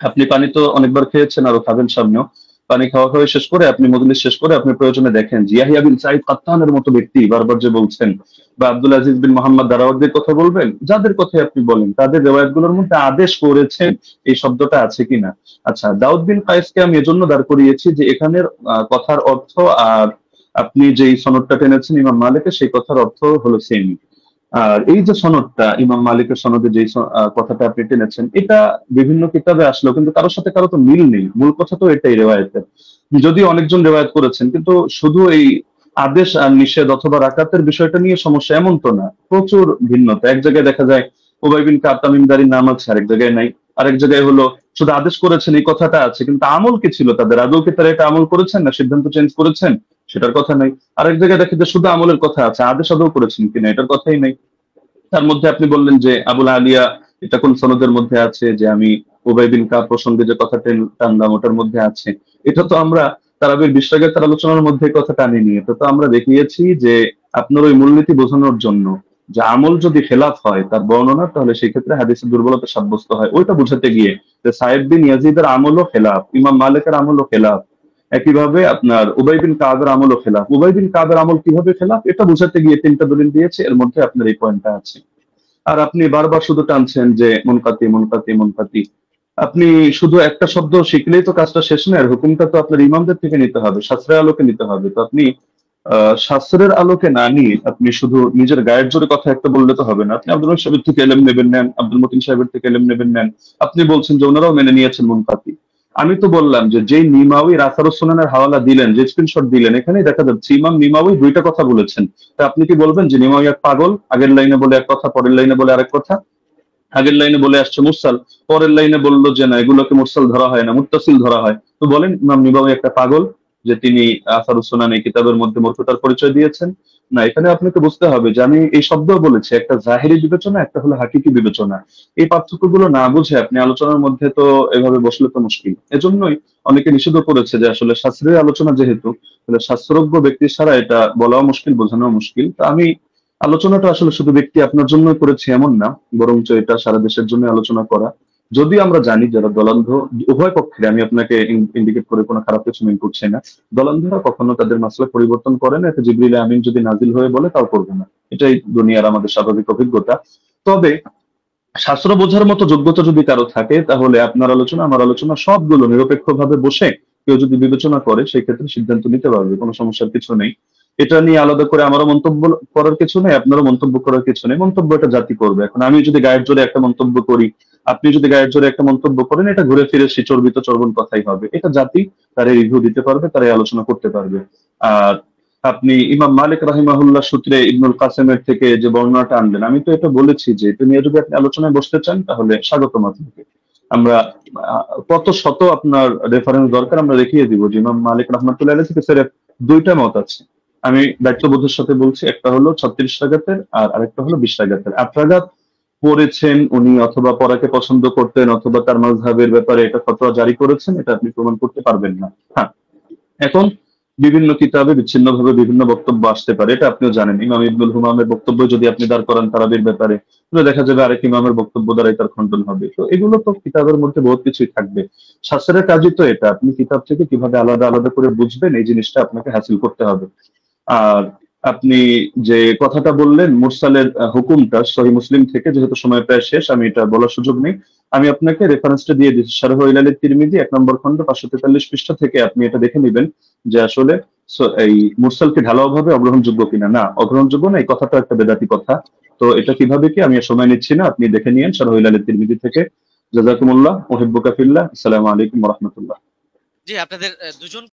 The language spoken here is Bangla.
আপনি পানি তো অনেকবার খেয়েছেন, আরো খাবেন সামনেও। পানি খাওয়া খাওয়া শেষ করে আপনি মজলিস শেষ করে আপনি প্রয়োজনে দেখেন যে ইয়াহিয়া বিন সাঈদ কাত্তানের মতো ব্যক্তি বারবার যে বলছেন, বা আব্দুল আজিজ বিন মোহাম্মদ দারাওয়ারদির কথা বলবেন, যাদের কথাই আপনি বলেন তাদের রেওয়ায়াতগুলোর মধ্যে আদেশ করেছেন এই শব্দটা আছে কিনা। আচ্ছা, দাউদ বিন কায়েসকে আমি এজন্য দাঁড় করিয়েছি যে এখানের কথার অর্থ আর আপনি যেই সনদটা টেনেছেন ইমাম মালিকের, সেই কথার অর্থ হলো সেম। আর এই যে সনদটা ইমাম মালিকের সনদে যে কথাটা আপনি টেনেছেন, এটা বিভিন্ন কিতাবে আসলেও কিন্তু কারোর সাথে কারো তো মিল নেই। মূল কথা তো এটাই রেওয়ায়েতের। যদিও অনেকজন রেওয়ায়েত করেছেন, কিন্তু শুধু এই আদেশ আর নিষেধ অথবা রাকাতের বিষয়টা নিয়ে সমস্যা এমন তো না, প্রচুর ভিন্নতা। এক জায়গায় দেখা যায় উবাই বিন কাব তামিমদারির নাম আছে, আরেক জায়গায় নাই। আরেক জায়গায় হলো শুধু আদেশ করেছেন এই কথাটা আছে, কিন্তু আমল কি ছিল তাদের, আদৌ কি তারা এটা আমল করেছেন না সিদ্ধান্ত চেঞ্জ করেছেন সেটার কথা নাই। আরেক জায়গায় দেখে যে শুধু আমলের কথা আছে, আদেশ আদৌ করেছেন কিনা এটার কথাই নাই। তার মধ্যে আপনি বললেন যে আবুল আলিয়া, এটা কোন সনদের মধ্যে আছে যে আমি উবাই বিন কাব প্রসঙ্গে যে কথা টানলাম ওটার মধ্যে আছে। এটা তো আমরা তারাবির বিশ্বাগের আলোচনার মধ্যে এই কথা টানিনি। এটা তো আমরা দেখিয়েছি যে আপনার ওই মূলনীতি বোঝানোর জন্য যে আমল যদি খেলাফ হয় তার বর্ণনা, তাহলে সেই ক্ষেত্রে হাদিসের দুর্বলতা সাব্যস্ত হয়, ওইটা বোঝাতে গিয়ে যে সাহেব বিন ইয়াজিদের আমলও খেলাফ, ইমাম মালিকের আমলও খেলাফ, একইভাবে আপনার উবাই বিন কাবের আমলও খেলাফ। উবাই বিন কাবের আমল কিভাবে খেলাফ এটা বোঝাতে গিয়ে তিনটা দলিল দিয়েছে, এর মধ্যে আপনার এই পয়েন্টটা আছে। আর আপনি বারবার শুধু টানছেন যে মুনকাতি মুনকাতি মুনকাতি। আপনি শুধু একটা শব্দ শিখলেই তো কাজটা শেষ নয়, আর হুকুমটা তো আপনার ইমামদের থেকে নিতে হবে, শাস্ত্রের আলোকে নিতে হবে। তো আপনি শাস্ত্রের আলোকে না নিয়ে আপনি শুধু নিজের গায়ের জোরে কথা একটা বললে তো হবে না। আপনি আব্দুল রহিম সাহেবের থেকে এলেম নেবেন নেন, আব্দুল মতিন সাহেবের থেকে এলেম নেবেন নেন। আপনি বলছেন যে ওনারাও মেনে নিয়েছেন মুনকাতি। আমি তো বললাম যে যেই নিমাউই রাসারুস সুনানের হাওয়ালা দিলেন, যে স্ক্রিনশট দিলেন, এখানেই দেখা যাচ্ছে ইমাম নিমাউই দুইটা কথা বলেছেন। তা আপনি কি বলবেন যে নিমাউই এক পাগল, আগের লাইনে বলে এক কথা পরের লাইনে বলে আরেক কথা? আগের লাইনে বলে আসছে মুরসাল, পরের লাইনে বললো যে না এগুলোকে মুরসাল ধরা হয় না, মুত্তাসিল ধরা হয়। তো বলেন ইমাম নিবাবী একটা পাগল যে তিনি আসারুস সুনান এই কিতাবের মধ্যে মূর্খতার পরিচয় দিয়েছেন? না, এখানে আপনাকে বুঝতে হবে যে আমি এই শব্দও বলেছি, একটা জাহেরি বিবেচনা, একটা হলো হাকিকি বিবেচনা। এই পার্থক্যগুলো না বুঝে আপনি আলোচনার মধ্যে তো এভাবে বসলে তো মুশকিল। এজন্যই অনেকে নিষিদ্ধ করেছে যে আসলে শাস্ত্রের আলোচনা যেহেতু, তাহলে শাস্ত্রজ্ঞ ব্যক্তি ছাড়া এটা বলাও মুশকিল, বোঝানো মুশকিল। তো আমি আলোচনাটা আসলে শুধু ব্যক্তি আপনার জন্য করেছি এমন না, বরঞ্চ এটা সারা দেশের জন্য আলোচনা করা। যদিও আমরা জানি যারা দলান্ধ, উভয় পক্ষে আমি আপনাকে ইন্ডিকেট করে কোনো খারাপ কিছু মিন করছি না, দলান্ধরা কখনো তাদের মাসলা পরিবর্তন করে না। এটা জিবরিল আমিন যদি নাজিল হয়ে বলে তাও করবে না, এটাই দুনিয়ার আমাদের স্বাভাবিক অভিজ্ঞতা। তবে শাস্ত্র বোঝার মতো যোগ্যতা যদি কারো থাকে, তাহলে আপনার আলোচনা আমার আলোচনা সবগুলো নিরপেক্ষভাবে বসে কেউ যদি বিবেচনা করে সেই ক্ষেত্রে সিদ্ধান্ত নিতে পারবে, কোনো সমস্যার কিছু নেই। এটা নিয়ে আলাদা করে আমারও মন্তব্য করার কিছু নেই, আপনারও মন্তব্য করার কিছু নেই। মন্তব্য এটা জাতি করবে। এখন আমি যদি গায়ের জোরে একটা মন্তব্য করি, আপনি যদি গায়ের জোরে একটা মন্তব্য করেন, এটা ঘুরে ফিরে সে চর্বিত চর্বণ কথাই হবে। এটা জাতি তারা রিভিউ দিতে পারবে, তারা এই আলোচনা করতে পারবে। আর আপনি ইমাম মালিক রাহিমাহুল্লাহ সূত্রে ইবনুল কাসেমের থেকে যে বর্ণনাটা আনলেন, আমি তো এটা বলেছি যে এটা নিয়ে যদি আপনি আলোচনায় বসতে চান তাহলে স্বাগতম আপনাকে। আমরা কত শত আপনার রেফারেন্স দরকার আমরা দেখিয়ে দিব যে ইমাম মালিক রহমতুল্লাহ আলাইহি থেকে স্যার দুইটা মত আছে। আমি দায়িত্ববোধের সাথে বলছি, একটা হলো 36 রাকাতের আর আরেকটা হলো 20 রাকাতের। 8 রাকাত পড়েছেন উনি, অথবা পড়াকে পছন্দ করতেন, অথবা তার মাযহাবের ব্যাপারে এটা ফতোয়া জারি করেছেন, এটা আপনি প্রমাণ করতে পারবেন না। হ্যাঁ, এখন বিভিন্ন কিতাবে বিচ্ছিন্নভাবে বিভিন্ন বক্তব্য আসতে পারে, এটা আপনিও জানেন। ইমাম ইবনুল হুমামের বক্তব্য যদি আপনি দাঁড় করান তারাবির ব্যাপারে, তাহলে দেখা যাবে আরেক ইমামের বক্তব্য দ্বারাই তার খণ্ডন হবে। তো এগুলো তো কিতাবের মধ্যে বহুত কিছুই থাকবে। শাস্ত্রের কাজই তো এটা, আপনি কিতাব থেকে কিভাবে আলাদা আলাদা করে বুঝবেন এই জিনিসটা আপনাকে হাসিল করতে হবে। আর আপনি যে কথাটা বললেন মুরসালের হুকুমটা সহিহ মুসলিম থেকে, যেহেতু সময় প্রায় শেষ আমি এটা বলার সুযোগ নেই, আমি আপনাকে রেফারেন্সটা দিয়ে দিচ্ছি। শারহ ইলাল তিরমিজি 1 নম্বর খণ্ড 543 পৃষ্ঠা থেকে আপনি এটা দেখে নেবেন যে আসলে এই মুরসালকে ঢালাওভাবে অগ্রহণযোগ্য কিনা। না, অগ্রহণযোগ্য না, এই কথাটা একটা বেদাতি কথা। তো এটা কিভাবে কি আমি আর সময় নিচ্ছি না, আপনি দেখে নিয়েন শারহ ইলাল তিরমিজি থেকে। জাযাকুমুল্লাহ, উহিব্বুকা ফিল্লাহ। আসসালামু আলাইকুম ওয়া রাহমাতুল্লাহ। জি, আপনাদের দুজন